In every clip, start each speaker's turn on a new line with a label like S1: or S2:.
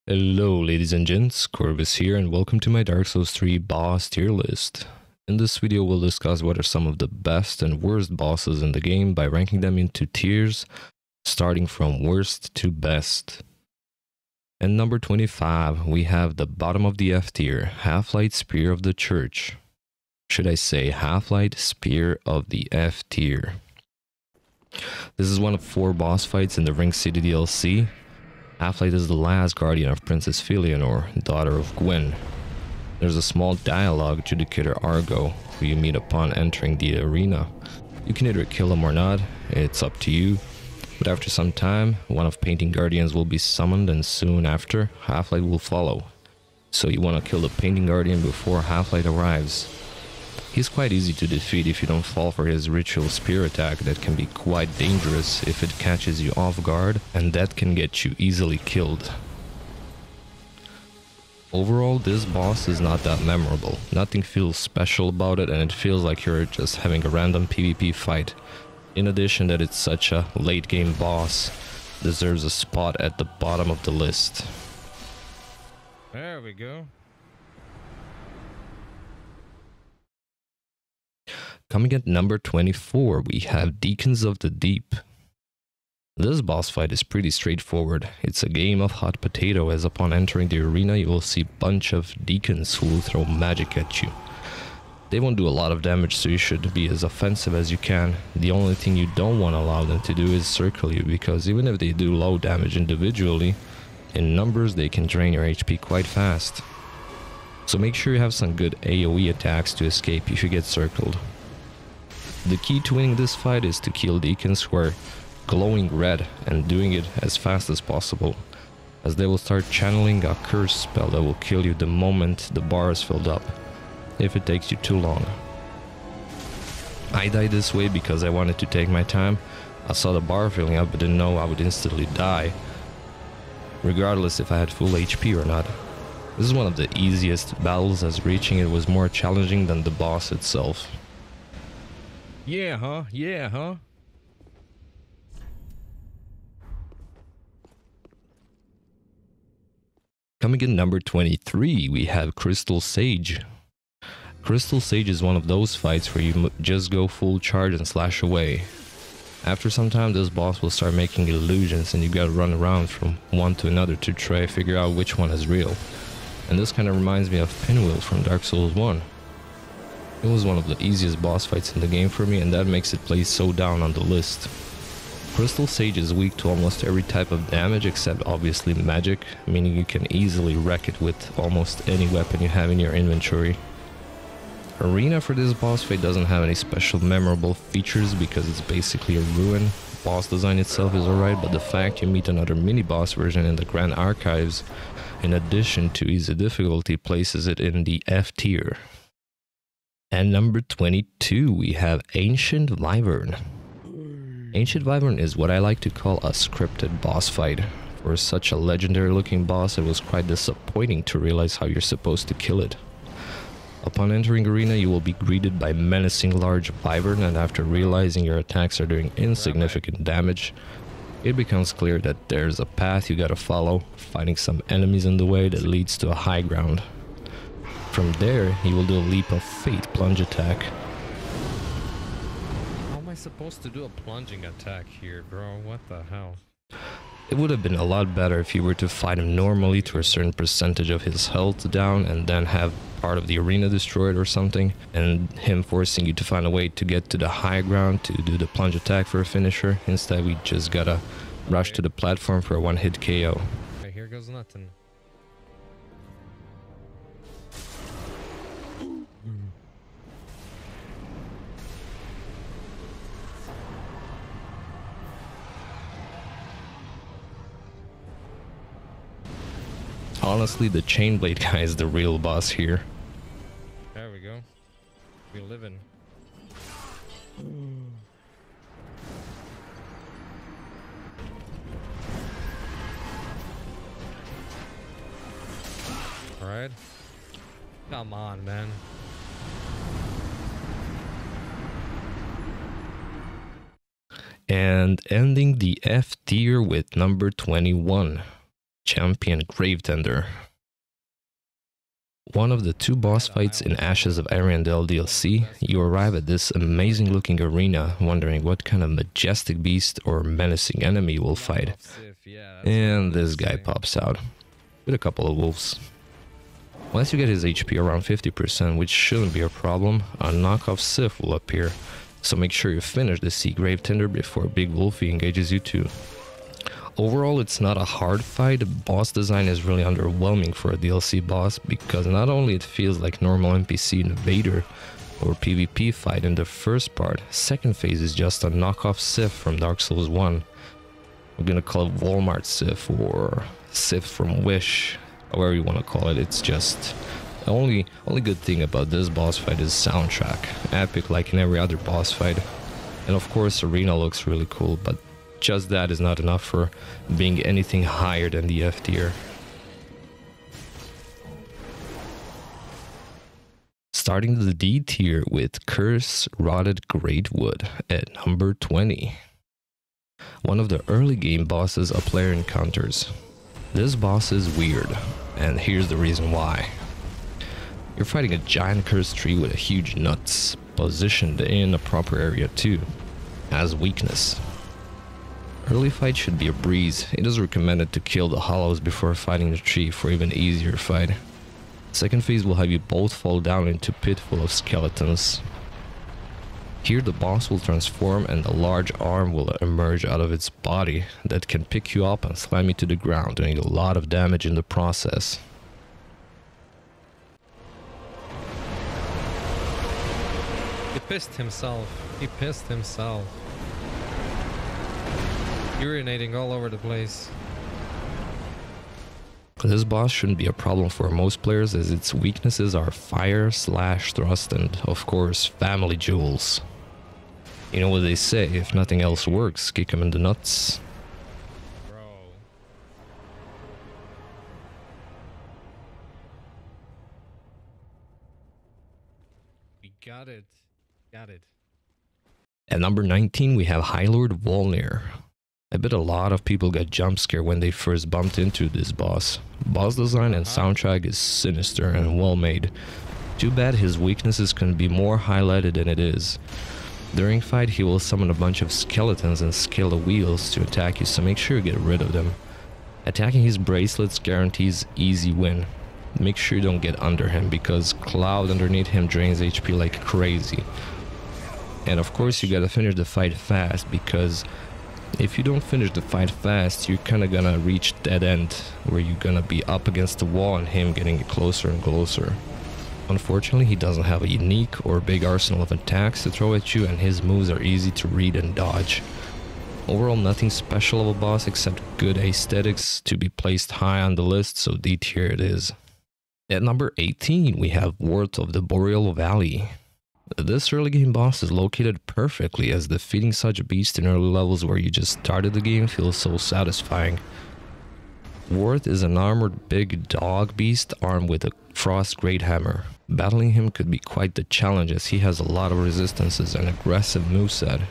S1: Hello ladies and gents, Corvus here and welcome to my Dark Souls 3 boss tier list. In this video we'll discuss what are some of the best and worst bosses in the game by ranking them into tiers, starting from worst to best. And number 25, we have the bottom of the F tier, HALFLIGHT Spear of the Church. Should I say HALFLIGHT Spear of the F tier. This is one of 4 boss fights in the Ring City DLC. HALFLIGHT is the last guardian of Princess Eleanor, daughter of Gwyn. There's a small dialogue judicator Argo, who you meet upon entering the arena. You can either kill him or not, it's up to you. But after some time, one of Painting Guardians will be summoned and soon after, HALFLIGHT will follow. So you want to kill the Painting Guardian before HALFLIGHT arrives. He's quite easy to defeat if you don't fall for his ritual spear attack that can be quite dangerous if it catches you off guard, and that can get you easily killed. Overall, this boss is not that memorable. Nothing feels special about it and it feels like you're just having a random PvP fight. In addition that it's such a late game boss, deserves a spot at the bottom of the list.
S2: There we go.
S1: Coming at number 24, we have Deacons of the Deep. This boss fight is pretty straightforward. It's a game of hot potato, as upon entering the arena you will see a bunch of deacons who will throw magic at you. They won't do a lot of damage, so you should be as offensive as you can. The only thing you don't want to allow them to do is circle you, because even if they do low damage individually, in numbers they can drain your HP quite fast. So make sure you have some good AoE attacks to escape if you get circled. The key to winning this fight is to kill deacons who are glowing red and doing it as fast as possible, as they will start channeling a curse spell that will kill you the moment the bar is filled up, if it takes you too long. I died this way because I wanted to take my time. I saw the bar filling up but didn't know I would instantly die, regardless if I had full HP or not. This is one of the easiest battles, as reaching it was more challenging than the boss itself.
S2: Yeah, huh? Yeah, huh?
S1: Coming in number 23, we have Crystal Sage. Crystal Sage is one of those fights where you just go full charge and slash away. After some time, this boss will start making illusions and you gotta run around from one to another to try to figure out which one is real. And this kind of reminds me of Pinwheel from Dark Souls 1. It was one of the easiest boss fights in the game for me, and that makes it place so down on the list. Crystal Sage is weak to almost every type of damage except obviously magic, meaning you can easily wreck it with almost any weapon you have in your inventory. Arena for this boss fight doesn't have any special memorable features because it's basically a ruin. Boss design itself is alright, but the fact you meet another mini-boss version in the Grand Archives, in addition to easy difficulty, places it in the F tier. And number 22, we have Ancient Wyvern. Ancient Wyvern is what I like to call a scripted boss fight. For such a legendary looking boss, it was quite disappointing to realize how you're supposed to kill it. Upon entering arena, you will be greeted by menacing large wyvern, and after realizing your attacks are doing insignificant damage, it becomes clear that there's a path you gotta follow, fighting some enemies in the way that leads to a high ground. From there, you will do a Leap of Fate plunge attack.
S2: How am I supposed to do a plunging attack here, bro? What the hell?
S1: It would have been a lot better if you were to fight him normally to a certain percentage of his health down and then have part of the arena destroyed or something, and him forcing you to find a way to get to the high ground to do the plunge attack for a finisher. Instead, we just gotta rush to the platform for a one-hit KO.
S2: Okay, here goes nothing.
S1: Honestly, the Chainblade guy is the real boss here.
S2: There we go. We living. Alright. Come on, man.
S1: And ending the F tier with number 21. Champion Gravetender. One of the 2 boss fights in Ashes of Arian Dell DLC, you arrive at this amazing looking arena wondering what kind of majestic beast or menacing enemy you will fight. And this guy pops out with a couple of wolves. Once you get his HP around 50%, which shouldn't be a problem, a knockoff Sif will appear, so make sure you finish the Sea Gravetender before Big Wolfie engages you too. Overall, it's not a hard fight. The boss design is really underwhelming for a DLC boss because not only it feels like normal NPC invader or PvP fight in the first part, second phase is just a knockoff Sif from Dark Souls 1. We're gonna call it Walmart Sif or Sif from Wish, however you want to call it. It's just the only good thing about this boss fight is soundtrack, epic like in every other boss fight, and of course arena looks really cool, but just that is not enough for being anything higher than the F tier. Starting the D tier with Curse Rotted Great Wood at number 20. One of the early game bosses a player encounters. This boss is weird, and here's the reason why. You're fighting a giant cursed tree with a huge nuts, positioned in a proper area too, as weakness. Early fight should be a breeze. It is recommended to kill the hollows before fighting the tree for even easier fight. Second phase will have you both fall down into a pit full of skeletons. Here the boss will transform and a large arm will emerge out of its body that can pick you up and slam you to the ground, doing a lot of damage in the process.
S2: He pissed himself. He pissed himself. Urinating all over the place.
S1: This boss shouldn't be a problem for most players as its weaknesses are fire, slash, thrust, and of course family jewels. You know what they say, if nothing else works, kick him in the nuts.
S2: Bro. We got it. Got it.
S1: At number 19 we have High Lord WOLNIR. I bet a lot of people got jump scared when they first bumped into this boss. Boss design and soundtrack is sinister and well made. Too bad his weaknesses can be more highlighted than it is. During fight he will summon a bunch of skeletons and scale the wheels to attack you, so make sure you get rid of them. Attacking his bracelets guarantees easy win. Make sure you don't get under him because Cloud underneath him drains HP like crazy. And of course you gotta finish the fight fast, because if you don't finish the fight fast, you're kinda gonna reach dead end, where you're gonna be up against the wall and him getting closer and closer. Unfortunately, he doesn't have a unique or big arsenal of attacks to throw at you, and his moves are easy to read and dodge. Overall, nothing special of a boss except good aesthetics to be placed high on the list, so D tier it is. At number 18, we have WORDT of the Boreal Valley. This early game boss is located perfectly, as defeating such a beast in early levels where you just started the game feels so satisfying. WORDT is an armored big dog beast armed with a frost great hammer. Battling him could be quite the challenge as he has a lot of resistances and aggressive moveset.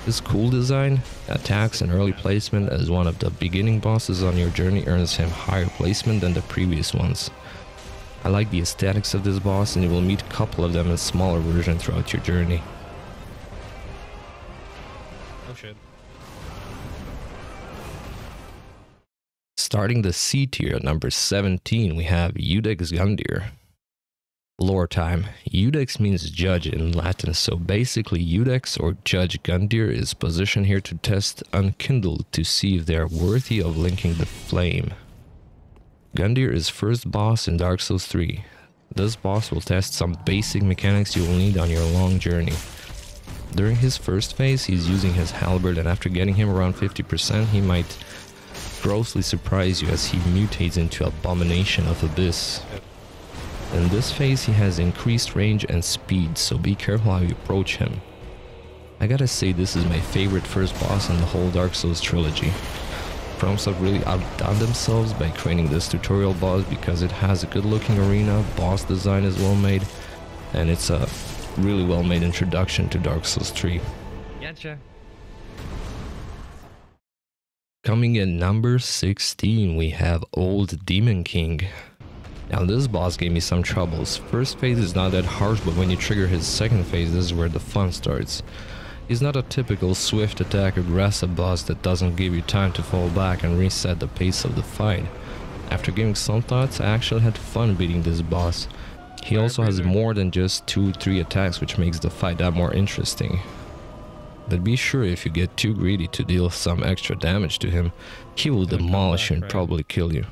S1: His cool design, attacks and early placement as one of the beginning bosses on your journey earns him higher placement than the previous ones. I like the aesthetics of this boss, and you will meet a couple of them in smaller version throughout your journey.
S2: Oh shit.
S1: Starting the C tier at number 17, we have Iudex GUNDYR. Lore time. Iudex means judge in Latin, so basically Iudex or Judge GUNDYR is positioned here to test Unkindled to see if they are worthy of linking the flame. GUNDYR is first boss in Dark Souls 3. This boss will test some basic mechanics you will need on your long journey. During his first phase, he's using his halberd, and after getting him around 50%, he might grossly surprise you as he mutates into Abomination of Abyss. In this phase, he has increased range and speed, so be careful how you approach him. I gotta say, this is my favorite first boss in the whole Dark Souls trilogy. Proms have really outdone themselves by creating this tutorial boss because it has a good looking arena, boss design is well made, and it's a really well made introduction to Dark Souls 3.
S2: Gotcha.
S1: Coming in number 16, we have Old Demon King. Now this boss gave me some troubles. First phase is not that harsh, but when you trigger his second phase, this is where the fun starts. He's not a typical swift attack aggressive boss that doesn't give you time to fall back and reset the pace of the fight. After giving some thoughts, I actually had fun beating this boss. He also has more than just 2-3 attacks, which makes the fight that more interesting. But be sure if you get too greedy to deal some extra damage to him, he will demolish you and probably kill you.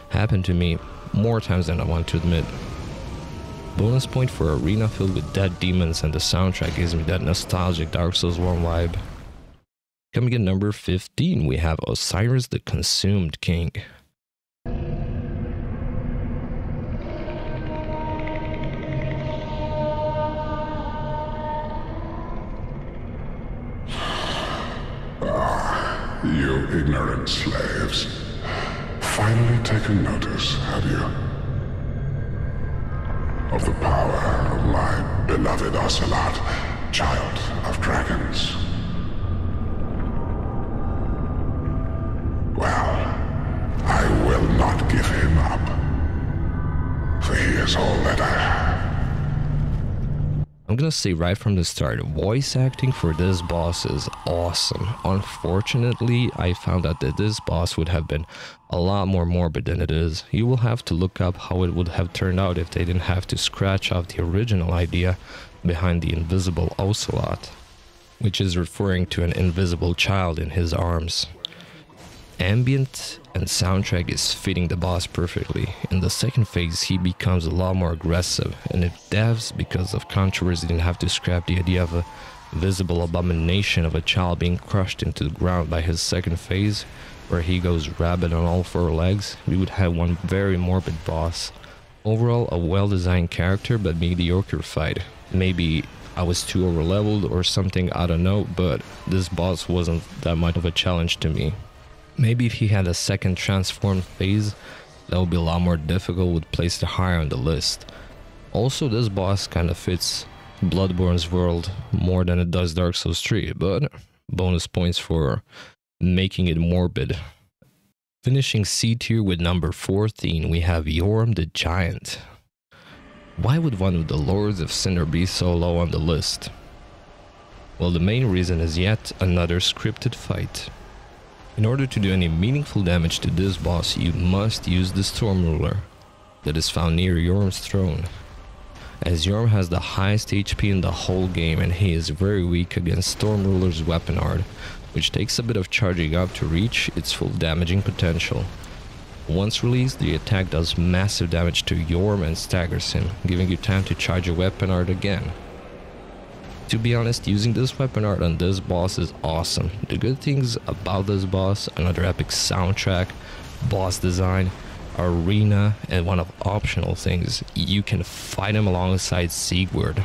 S1: Happened to me more times than I want to admit. Bonus point for arena filled with dead demons, and the soundtrack gives me that nostalgic Dark Souls 1 vibe. Coming in number 15, we have Osiris the Consumed King.
S3: You ignorant slaves. Finally taken notice, have you? Of the power of my beloved Ocelot, child of dragons. Well, I will not give him up, for he is all that I have.
S1: I'm gonna say right from the start, voice acting for this boss is awesome. Unfortunately, I found out that this boss would have been a lot more morbid than it is. You will have to look up how it would have turned out if they didn't have to scratch out the original idea behind the invisible Ocelot, which is referring to an invisible child in his arms. Ambient and soundtrack is fitting the boss perfectly. In the second phase, he becomes a lot more aggressive, and if devs, because of controversy, didn't have to scrap the idea of a visible abomination of a child being crushed into the ground by his second phase, where he goes rabid on all 4 legs, we would have one very morbid boss. Overall, a well-designed character, but mediocre fight. Maybe I was too overleveled or something, I don't know, but this boss wasn't that much of a challenge to me. Maybe if he had a second transformed phase, that would be a lot more difficult, would place it higher on the list. Also, this boss kind of fits Bloodborne's world more than it does Dark Souls 3, but bonus points for making it morbid. Finishing C tier with number 14, we have YHORM the Giant. Why would one of the Lords of Cinder be so low on the list? Well, the main reason is yet another scripted fight. In order to do any meaningful damage to this boss, you must use the Storm Ruler that is found near YHORM's throne. As YHORM has the highest HP in the whole game, and he is very weak against Storm Ruler's weapon art, which takes a bit of charging up to reach its full damaging potential. Once released, the attack does massive damage to YHORM and staggers him, giving you time to charge your weapon art again. To be honest, using this weapon art on this boss is awesome. The good things about this boss: another epic soundtrack, boss design, arena, and one of optional things, you can fight him alongside Siegward.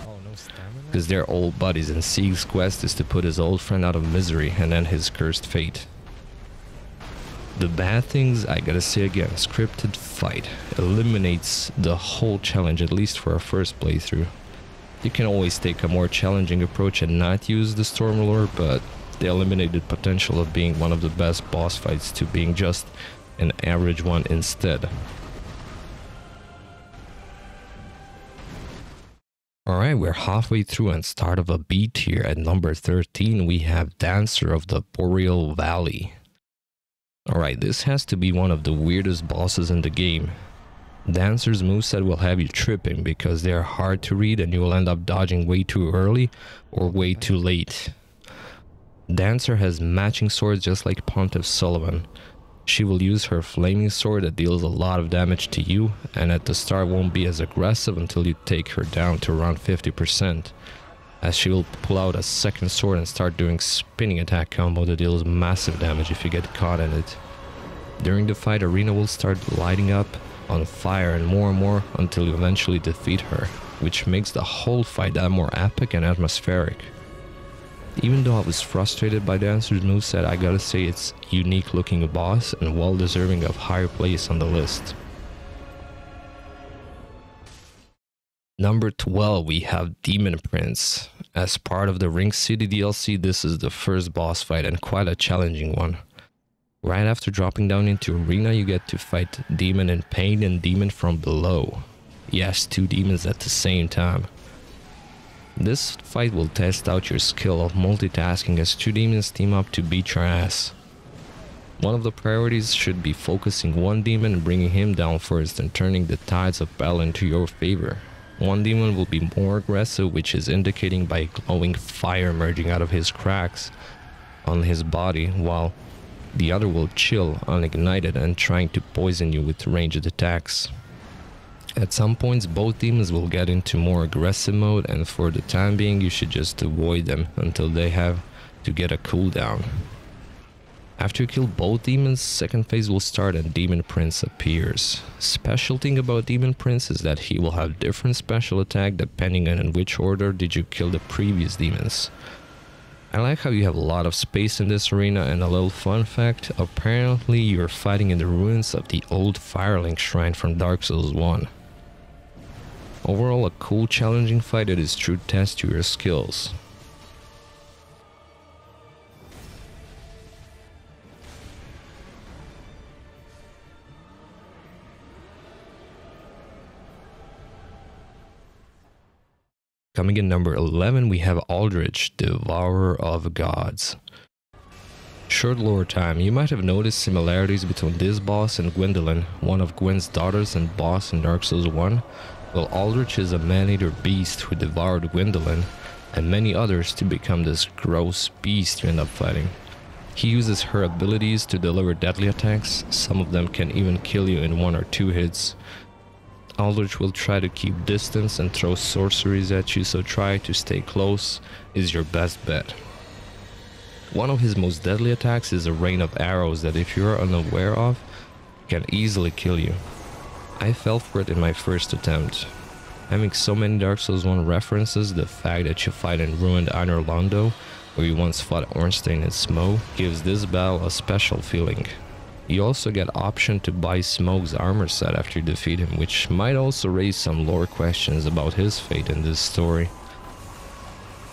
S2: Oh, no stamina?
S1: Because they're old buddies, and Sieg's quest is to put his old friend out of misery and end his cursed fate. The bad things, I gotta say again, scripted fight eliminates the whole challenge, at least for our first playthrough. You can always take a more challenging approach and not use the Storm Ruler, but they eliminated potential of being one of the best boss fights to being just an average one instead. Alright, we're halfway through and start of a B tier. At number 13, we have Dancer of the Boreal Valley. Alright, this has to be one of the weirdest bosses in the game. Dancer's moveset will have you tripping because they are hard to read, and you will end up dodging way too early or way too late. Dancer has matching swords just like Pontiff SULYVAHN. She will use her flaming sword that deals a lot of damage to you, and at the start won't be as aggressive until you take her down to around 50%, as she will pull out a second sword and start doing spinning attack combo that deals massive damage if you get caught in it. During the fight, arena will start lighting up on fire and more until you eventually defeat her, which makes the whole fight that more epic and atmospheric. Even though I was frustrated by Dancer's moveset, I gotta say it's unique looking boss and well deserving of higher place on the list. Number 12, we have Demon Prince. As part of the Ring City DLC, this is the first boss fight and quite a challenging one. Right after dropping down into Arena, you get to fight Demon in Pain and Demon from below. Yes, 2 demons at the same time. This fight will test out your skill of multitasking as 2 demons team up to beat your ass. One of the priorities should be focusing one demon and bringing him down first and turning the tides of battle into your favor. One demon will be more aggressive, which is indicating by glowing fire emerging out of his cracks on his body, while the other will chill unignited and trying to poison you with ranged attacks. At some points both demons will get into more aggressive mode, and for the time being you should just avoid them until they have to get a cooldown. After you kill both demons, second phase will start and Demon Prince appears. Special thing about Demon Prince is that he will have different special attack depending on in which order did you kill the previous demons. I like how you have a lot of space in this arena, and a little fun fact, apparently you're fighting in the ruins of the old Firelink shrine from Dark Souls 1. Overall a cool challenging fight that is true test to your skills. Coming in number 11, we have ALDRICH, Devourer of Gods. Short lore time. You might have noticed similarities between this boss and Gwendolyn, one of Gwen's daughters and boss in Dark Souls 1. Well, ALDRICH is a man-eater beast who devoured Gwendolyn and many others to become this gross beast you end up fighting. He uses her abilities to deliver deadly attacks. Some of them can even kill you in 1 or 2 hits. ALDRICH will try to keep distance and throw sorceries at you, so try to stay close is your best bet. One of his most deadly attacks is a rain of arrows that if you are unaware of, can easily kill you. I fell for it in my first attempt. Having so many Dark Souls 1 references, the fact that you fight in ruined Einar Londo, where you once fought Ornstein and Smough, gives this battle a special feeling. You also get option to buy Smoke's armor set after you defeat him, which might also raise some lore questions about his fate in this story.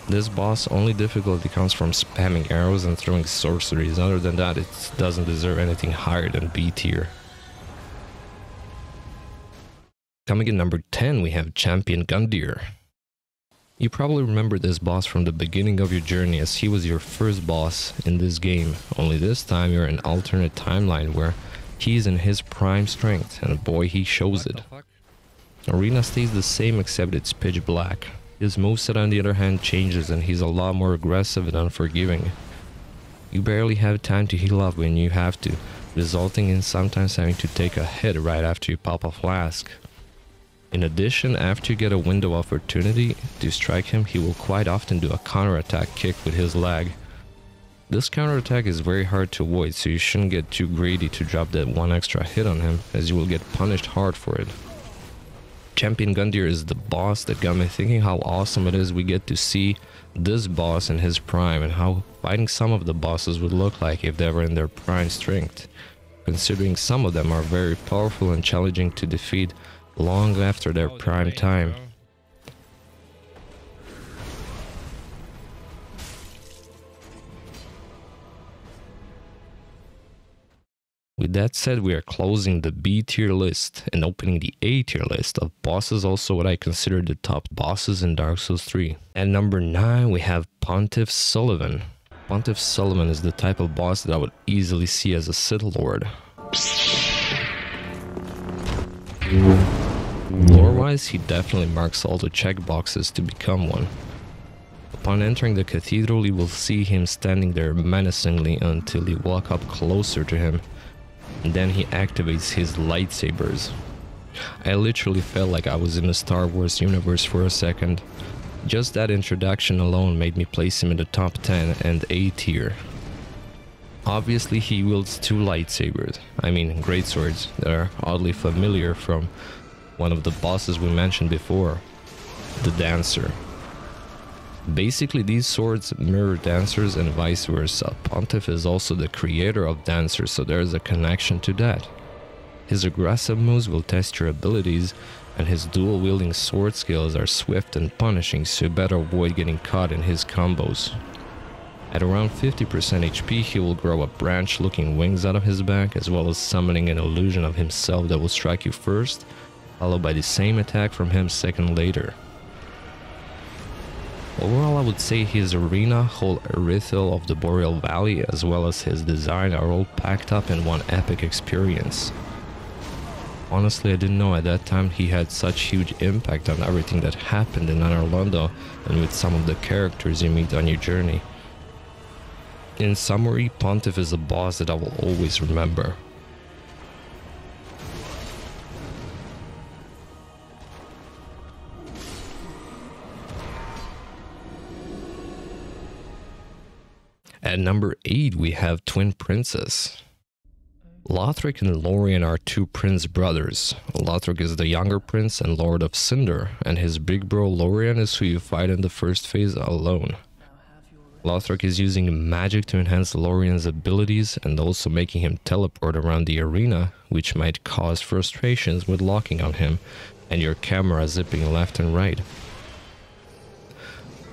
S1: This boss' only difficulty comes from spamming arrows and throwing sorceries. Other than that, it doesn't deserve anything higher than B tier. Coming in number 10, we have Champion GUNDYR. You probably remember this boss from the beginning of your journey, as he was your first boss in this game, only this time you're in an alternate timeline where he's in his prime strength, and boy he shows it. Arena stays the same except it's pitch black. His moveset on the other hand changes and he's a lot more aggressive and unforgiving. You barely have time to heal up when you have to, resulting in sometimes having to take a hit right after you pop a flask. In addition, after you get a window of opportunity to strike him, he will quite often do a counterattack kick with his leg. This counterattack is very hard to avoid, so you shouldn't get too greedy to drop that 1 extra hit on him, as you will get punished hard for it. Champion GUNDYR is the boss that got me thinking how awesome it is we get to see this boss in his prime, and how fighting some of the bosses would look like if they were in their prime strength, considering some of them are very powerful and challenging to defeat long after their prime time. With that said, we are closing the B tier list and opening the A tier list of bosses, also what I consider the top bosses in Dark Souls 3. At number 9 we have Pontiff SULYVAHN. Pontiff SULYVAHN is the type of boss that I would easily see as a Sith Lord. Lore-wise, he definitely marks all the checkboxes to become one. Upon entering the cathedral, you will see him standing there menacingly until you walk up closer to him, and then he activates his lightsabers. I literally felt like I was in the Star Wars universe for a second. Just that introduction alone made me place him in the top 10 and A tier. Obviously he wields 2 lightsabers, greatswords, that are oddly familiar from one of the bosses we mentioned before, the Dancer. Basically these swords mirror dancers and vice versa. Pontiff is also the creator of dancers, so there is a connection to that. His aggressive moves will test your abilities, and his dual wielding sword skills are swift and punishing, so you better avoid getting caught in his combos. At around 50% HP, he will grow up branch-looking wings out of his back, as well as summoning an illusion of himself that will strike you first, followed by the same attack from him second later. Overall, I would say his arena, whole Erythel of the Boreal Valley, as well as his design are all packed up in one epic experience. Honestly, I didn't know at that time he had such huge impact on everything that happened in Anor Londo and with some of the characters you meet on your journey. In summary, Pontiff is a boss that I will always remember. At number 8, we have Twin Princes. Lothric and Lorien are two prince brothers. Lothric is the younger prince and lord of Cinder, and his big bro Lorien is who you fight in the first phase alone. Lothric is using magic to enhance Lorien's abilities and also making him teleport around the arena, which might cause frustrations with locking on him and your camera zipping left and right.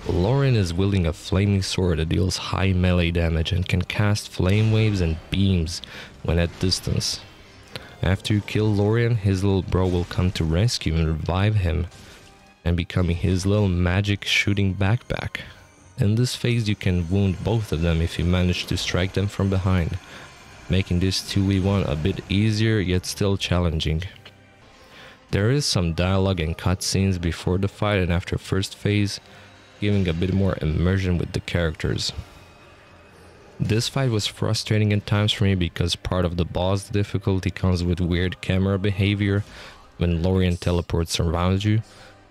S1: Lorien is wielding a flaming sword that deals high melee damage and can cast flame waves and beams when at distance. After you kill Lorien, his little bro will come to rescue and revive him, and becoming his little magic shooting backpack. In this phase you can wound both of them if you manage to strike them from behind, making this 2v1 a bit easier yet still challenging. There is some dialogue and cutscenes before the fight and after first phase, giving a bit more immersion with the characters. This fight was frustrating at times for me because part of the boss difficulty comes with weird camera behavior when Lorien teleports around you,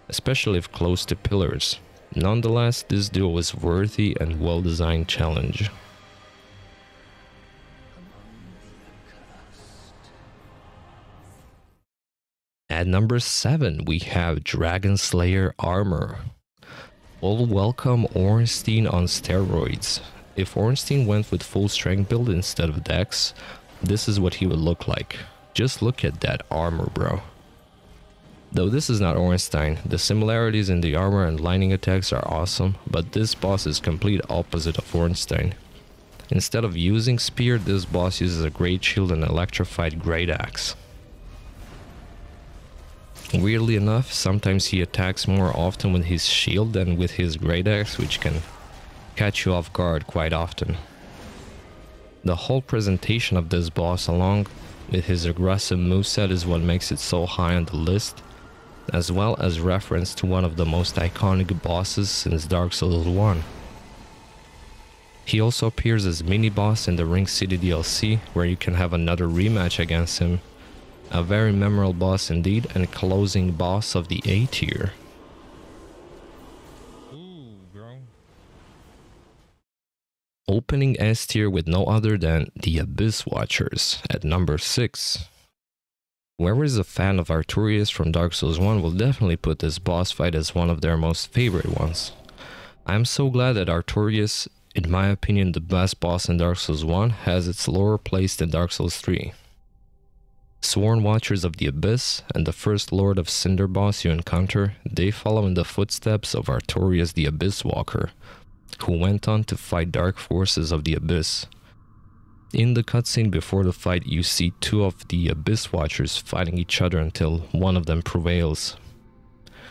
S1: especially if close to pillars. Nonetheless, this duo was worthy and well-designed challenge. At number 7, we have DRAGONSLAYER ARMOUR. All welcome Ornstein on steroids. If Ornstein went with full strength build instead of Dex, this is what he would look like. Just look at that armor, bro. Though this is not Ornstein, the similarities in the armor and lightning attacks are awesome, but this boss is complete opposite of Ornstein. Instead of using spear, this boss uses a great shield and electrified great axe. Weirdly enough, sometimes he attacks more often with his shield than with his great axe, which can catch you off guard quite often. The whole presentation of this boss along with his aggressive moveset is what makes it so high on the list, as well as reference to one of the most iconic bosses since Dark Souls 1. He also appears as mini-boss in the Ring City DLC, where you can have another rematch against him. A very memorable boss indeed, and closing boss of the A tier.
S2: Ooh, bro.
S1: Opening S tier with no other than the Abyss Watchers at number 6. Whoever is a fan of Artorias from Dark Souls 1 will definitely put this boss fight as one of their most favorite ones. I'm so glad that Artorias, in my opinion the best boss in Dark Souls 1, has its lower place in Dark Souls 3. Sworn Watchers of the Abyss and the first Lord of Cinder boss you encounter, they follow in the footsteps of Artorias the Abyss Walker, who went on to fight dark forces of the Abyss. In the cutscene before the fight, you see two of the Abyss Watchers fighting each other until one of them prevails.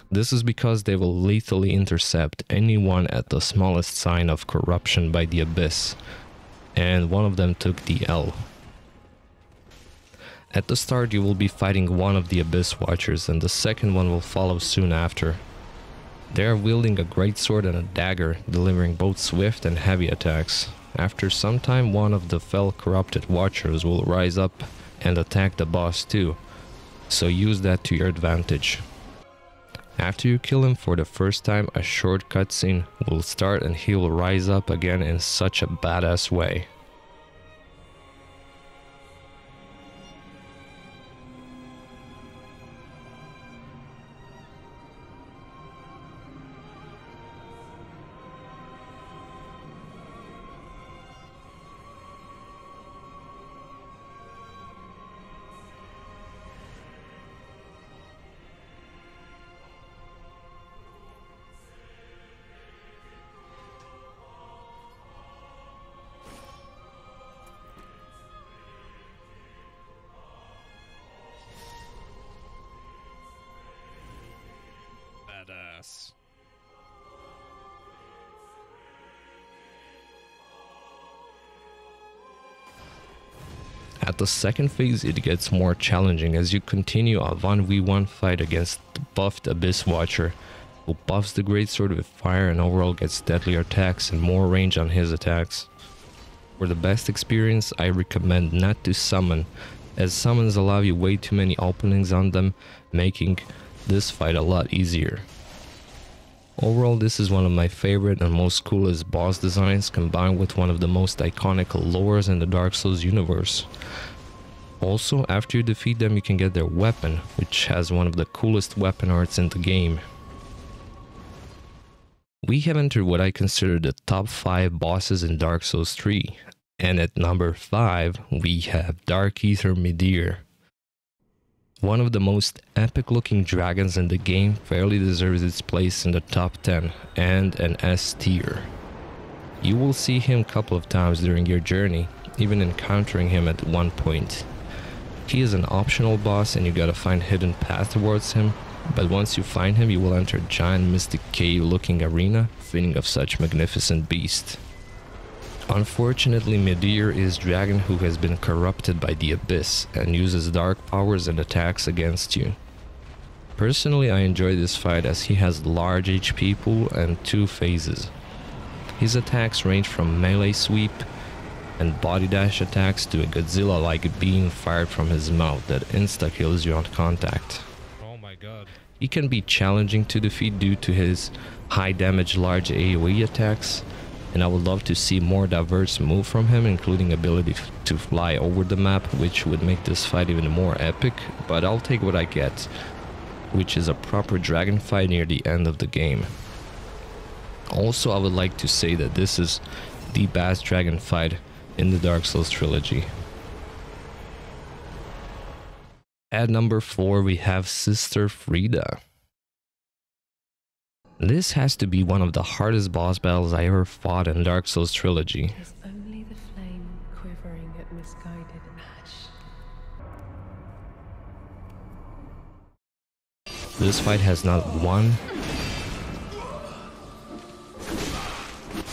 S1: This is because they will lethally intercept anyone at the smallest sign of corruption by the Abyss, and one of them took the L. At the start you will be fighting one of the Abyss Watchers and the second one will follow soon after. They are wielding a great sword and a dagger, delivering both swift and heavy attacks. After some time, one of the fell corrupted Watchers will rise up and attack the boss too, so use that to your advantage. After you kill him for the first time, a short cutscene will start and he will rise up again in such a badass way.
S2: NAMELESS.
S1: At the second phase, it gets more challenging as you continue a 1v1 fight against the buffed Abyss Watcher, who buffs the greatsword with fire and overall gets deadlier attacks and more range on his attacks. For the best experience, I recommend not to summon, as summons allow you way too many openings on them, making this fight a lot easier. Overall, this is one of my favorite and most coolest boss designs, combined with one of the most iconic lores in the Dark Souls universe. Also, after you defeat them, you can get their weapon, which has one of the coolest weapon arts in the game. We have entered what I consider the top 5 bosses in Dark Souls 3, and at number 5 we have Dark Aether Midir. One of the most epic looking dragons in the game, fairly deserves its place in the top 10 and an S tier. You will see him a couple of times during your journey, even encountering him at one point. He is an optional boss and you gotta find hidden path towards him, but once you find him you will enter a giant mystic cave looking arena, fitting of such magnificent beast. Unfortunately, Midir is a dragon who has been corrupted by the Abyss and uses dark powers and attacks against you. Personally, I enjoy this fight as he has large HP pool and 2 phases. His attacks range from melee sweep and body dash attacks to a Godzilla-like beam fired from his mouth that insta-kills you on contact.
S2: Oh my god.
S1: He can be challenging to defeat due to his high damage large AoE attacks, and I would love to see more diverse move from him, including ability to fly over the map, which would make this fight even more epic, but I'll take what I get, which is a proper dragon fight near the end of the game. Also, I would like to say that this is the best dragon fight in the Dark Souls trilogy. At number 4 we have Sister Frieda. This has to be one of the hardest boss battles I ever fought in Dark Souls trilogy.
S4: It is only the flame quivering at misguided ash.
S1: This fight has not one,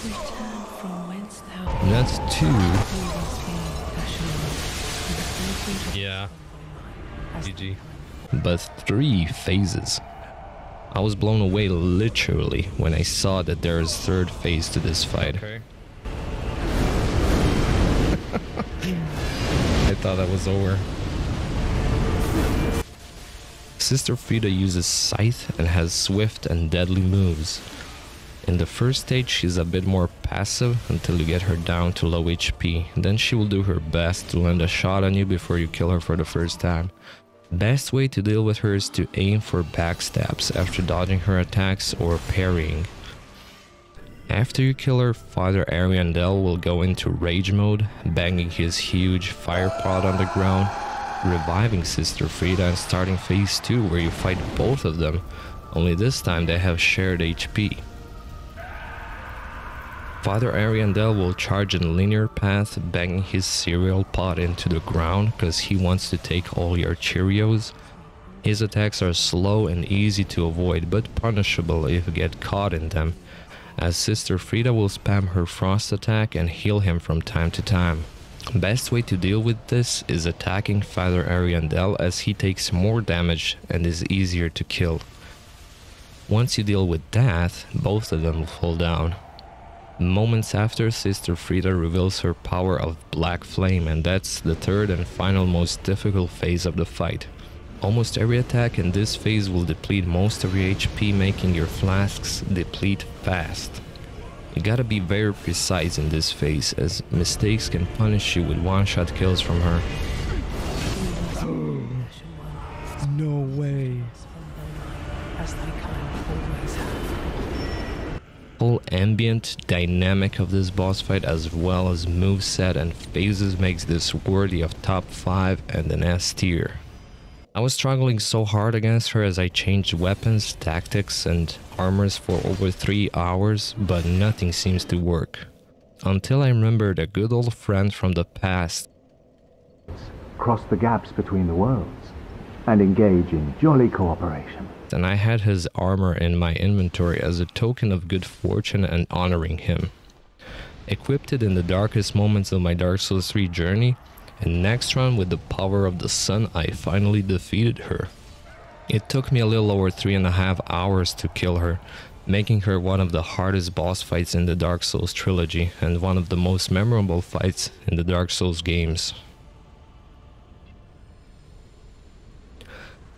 S4: Return from whence thou
S1: not 2,
S2: Yeah. GG.
S1: but 3 phases. I was blown away literally when I saw that there is 3rd phase to this fight.
S2: Okay. I thought that was over.
S1: Sister Frieda uses Scythe and has swift and deadly moves. In the first stage she's a bit more passive until you get her down to low HP, then she will do her best to land a shot on you before you kill her for the first time. Best way to deal with her is to aim for backstabs after dodging her attacks or parrying. After you kill her, Father Ariandel will go into rage mode, banging his huge fire pot on the ground, reviving Sister Frieda and starting phase 2 where you fight both of them, only this time they have shared HP. Father Ariandel will charge in linear path, banging his cereal pot into the ground because he wants to take all your Cheerios. His attacks are slow and easy to avoid, but punishable if you get caught in them, as Sister Frieda will spam her frost attack and heal him from time to time. Best way to deal with this is attacking Father Ariandel, as he takes more damage and is easier to kill. Once you deal with that, both of them will fall down. Moments after, Sister Frieda reveals her power of Black Flame, and that's the 3rd and final most difficult phase of the fight. Almost every attack in this phase will deplete most of your HP, making your flasks deplete fast. You gotta be very precise in this phase, as mistakes can punish you with one-shot kills from her.
S2: No way.
S4: As thy kind always have.
S1: Whole ambient dynamic of this boss fight, as well as moveset and phases, makes this worthy of top 5 and an S tier. I was struggling so hard against her as I changed weapons, tactics and armors for over 3 hours, but nothing seems to work. Until I remembered a good old friend from the past.
S5: Cross the gaps between the worlds and engage in jolly cooperation.
S1: and I had his armor in my inventory as a token of good fortune and honoring him. Equipped it in the darkest moments of my Dark Souls 3 journey, and next run with the power of the sun I finally defeated her. It took me a little over 3.5 hours to kill her, making her one of the hardest boss fights in the Dark Souls trilogy and one of the most memorable fights in the Dark Souls games.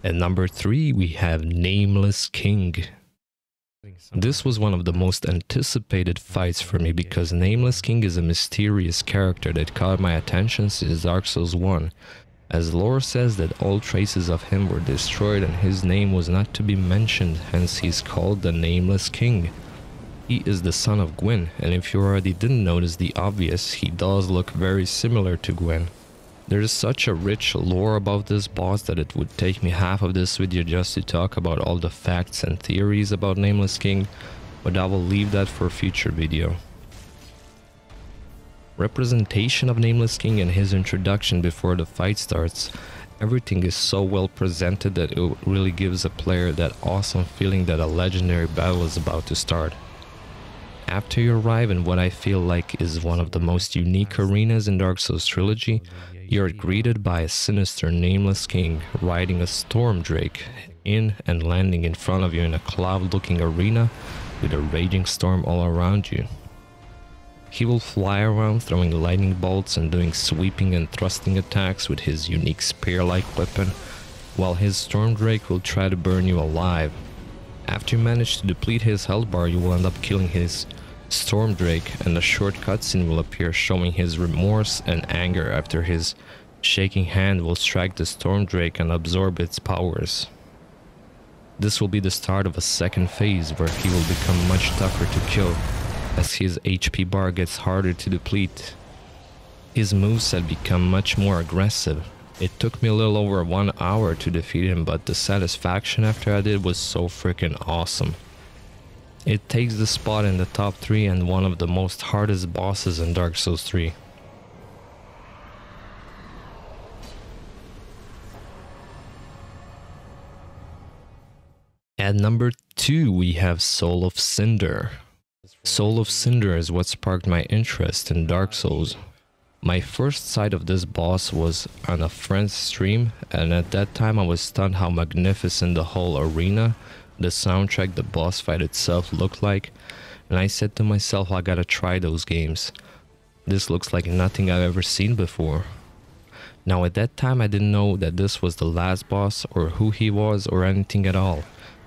S1: At number 3 we have Nameless King. This was one of the most anticipated fights for me because Nameless King is a mysterious character that caught my attention since Dark Souls 1, as lore says that all traces of him were destroyed and his name was not to be mentioned, hence he's called the Nameless King. He is the son of Gwyn, and if you already didn't notice the obvious, he does look very similar to Gwyn. There is such a rich lore about this boss that it would take me half of this video just to talk about all the facts and theories about Nameless King, but I will leave that for a future video. Representation of Nameless King and his introduction before the fight starts, everything is so well presented that it really gives a player that awesome feeling that a legendary battle is about to start. After you arrive in what I feel like is one of the most unique arenas in Dark Souls trilogy, you're greeted by a sinister Nameless King riding a storm drake in and landing in front of you in a cloud-looking arena with a raging storm all around you. He will fly around throwing lightning bolts and doing sweeping and thrusting attacks with his unique spear-like weapon, while his storm drake will try to burn you alive. After you manage to deplete his health bar, you will end up killing his storm drake, and a short cutscene will appear showing his remorse and anger after his shaking hand will strike the storm drake and absorb its powers. This will be the start of a second phase where he will become much tougher to kill as his HP bar gets harder to deplete. His moveset become much more aggressive. It took me a little over 1 hour to defeat him, but the satisfaction after I did was so freaking awesome. It takes the spot in the top 3 and one of the most hardest bosses in Dark Souls 3. At number 2 we have Soul of Cinder. Soul of Cinder is what sparked my interest in Dark Souls. My first sight of this boss was on a friend's stream, and at that time I was stunned how magnificent the whole arena, the soundtrack, the boss fight itself looked like, and I said to myself, I gotta try those games. This looks like nothing I've ever seen before. Now at that time I didn't know that this was the last boss or who he was or anything at all,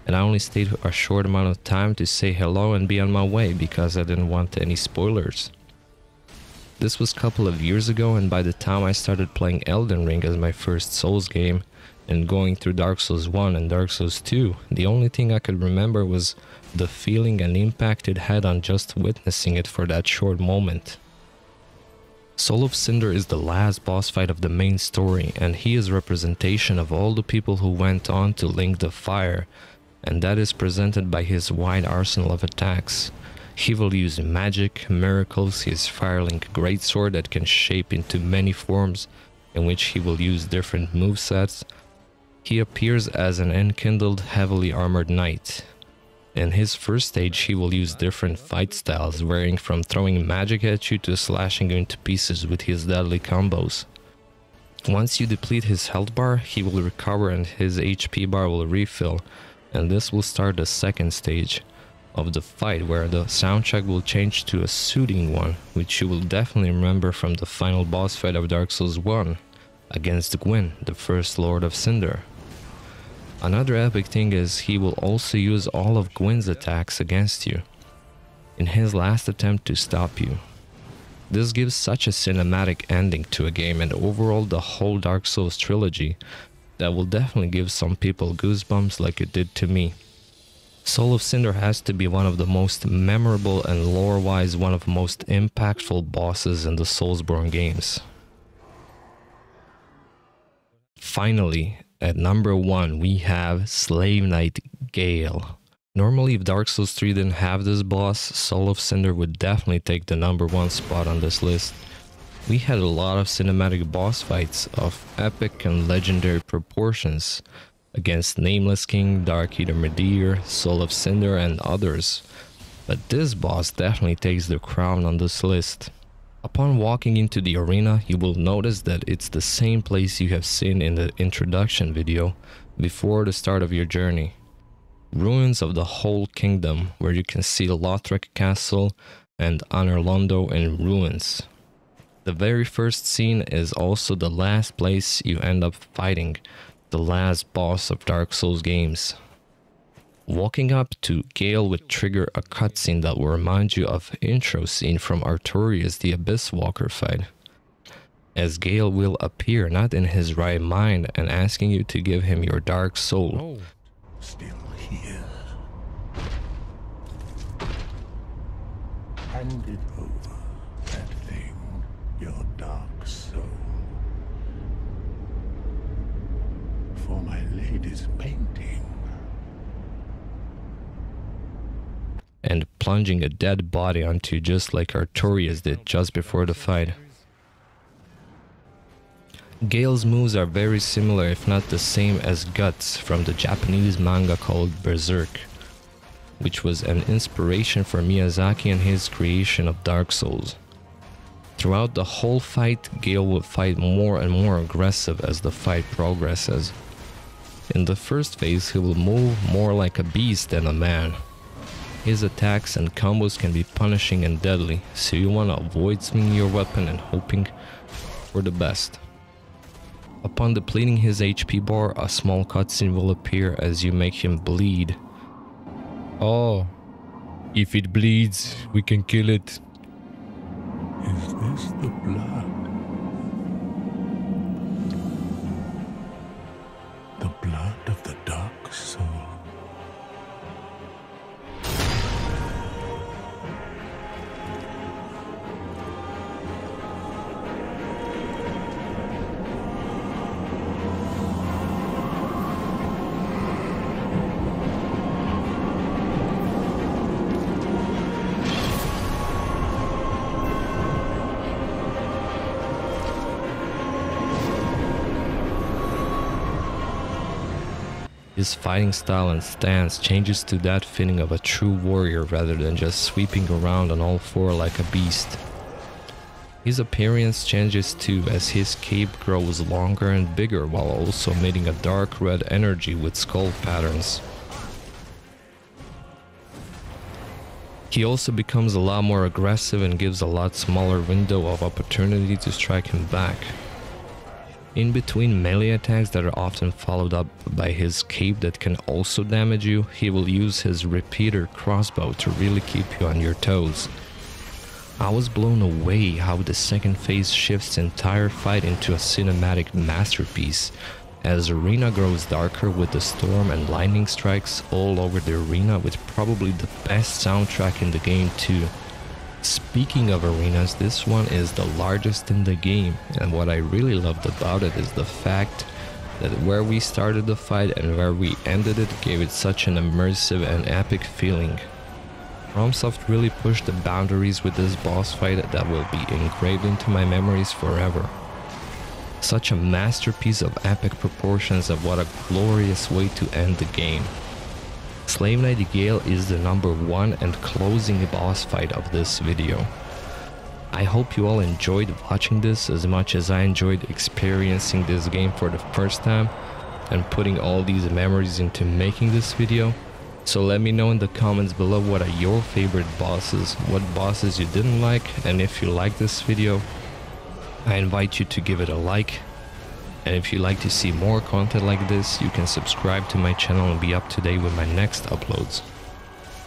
S1: and I only stayed a short amount of time to say hello and be on my way because I didn't want any spoilers. This was a couple of years ago, and by the time I started playing Elden Ring as my first Souls game and going through Dark Souls 1 and Dark Souls 2, the only thing I could remember was the feeling and impact it had on just witnessing it for that short moment. Soul of Cinder is the last boss fight of the main story, and he is representation of all the people who went on to link the fire, and that is presented by his wide arsenal of attacks. He will use magic, miracles, his Firelink greatsword that can shape into many forms, in which he will use different movesets. He appears as an enkindled, heavily armored knight. In his first stage he will use different fight styles, varying from throwing magic at you to slashing you into pieces with his deadly combos. Once you deplete his health bar, he will recover and his HP bar will refill, and this will start the second stage of the fight, where the soundtrack will change to a soothing one, which you will definitely remember from the final boss fight of Dark Souls 1 against Gwyn, the first Lord of Cinder. Another epic thing is he will also use all of Gwyn's attacks against you in his last attempt to stop you. This gives such a cinematic ending to a game and overall the whole Dark Souls trilogy that will definitely give some people goosebumps like it did to me. Soul of Cinder has to be one of the most memorable and lore-wise one of the most impactful bosses in the Soulsborne games. Finally, at number 1 we have Slave Knight GAEL. Normally if Dark Souls 3 didn't have this boss, Soul of Cinder would definitely take the number 1 spot on this list. We had a lot of cinematic boss fights of epic and legendary proportions. against Nameless King, Dark Eater Medir, Soul of Cinder, and others. But this boss definitely takes the crown on this list. Upon walking into the arena, you will notice that it's the same place you have seen in the introduction video before the start of your journey. Ruins of the whole kingdom, where you can see Lothric Castle and Anorlondo in ruins. The very first scene is also the last place you end up fighting, the last boss of Dark Souls games. Walking up to GAEL would trigger a cutscene that will remind you of intro scene from Artorias the Abyss Walker fight, as GAEL will appear not in his right mind and asking you to give him your dark soul.
S2: Oh.
S3: Still here. Hand it over, that thing, your dark soul. For my lady's painting.
S1: And plunging a dead body onto, just like Artorias did just before the fight. GAEL's moves are very similar, if not the same, as Guts from the Japanese manga called Berserk, which was an inspiration for Miyazaki and his creation of Dark Souls. Throughout the whole fight, GAEL would fight more and more aggressive as the fight progresses. In the first phase, he will move more like a beast than a man. His attacks and combos can be punishing and deadly, so you want to avoid swinging your weapon and hoping for the best. Upon depleting his HP bar, a small cutscene will appear as you make him bleed.
S2: Oh. If it bleeds, we can kill it.
S3: Is this the blood? The blood of the dark soul.
S1: His fighting style and stance changes to that feeling of a true warrior rather than just sweeping around on all four like a beast. His appearance changes too as his cape grows longer and bigger while also emitting a dark red energy with skull patterns. He also becomes a lot more aggressive and gives a lot smaller window of opportunity to strike him back. In between melee attacks that are often followed up by his cape that can also damage you, he will use his repeater crossbow to really keep you on your toes. I was blown away how the second phase shifts the entire fight into a cinematic masterpiece, as arena grows darker with the storm and lightning strikes all over the arena, with probably the best soundtrack in the game too. Speaking of arenas, this one is the largest in the game, and what I really loved about it is the fact that where we started the fight and where we ended it gave it such an immersive and epic feeling. FromSoft really pushed the boundaries with this boss fight that will be engraved into my memories forever. Such a masterpiece of epic proportions, and what a glorious way to end the game. Slave Lady GAEL is the #1 and closing boss fight of this video. I hope you all enjoyed watching this as much as I enjoyed experiencing this game for the first time and putting all these memories into making this video. So let me know in the comments below what are your favorite bosses, what bosses you didn't like, and if you like this video, I invite you to give it a like. And if you'd like to see more content like this, you can subscribe to my channel and be up to date with my next uploads.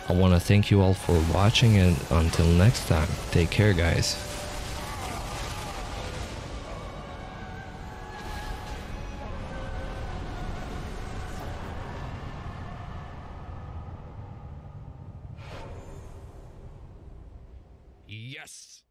S1: I want to thank you all for watching, and until next time, take care guys.
S2: Yes!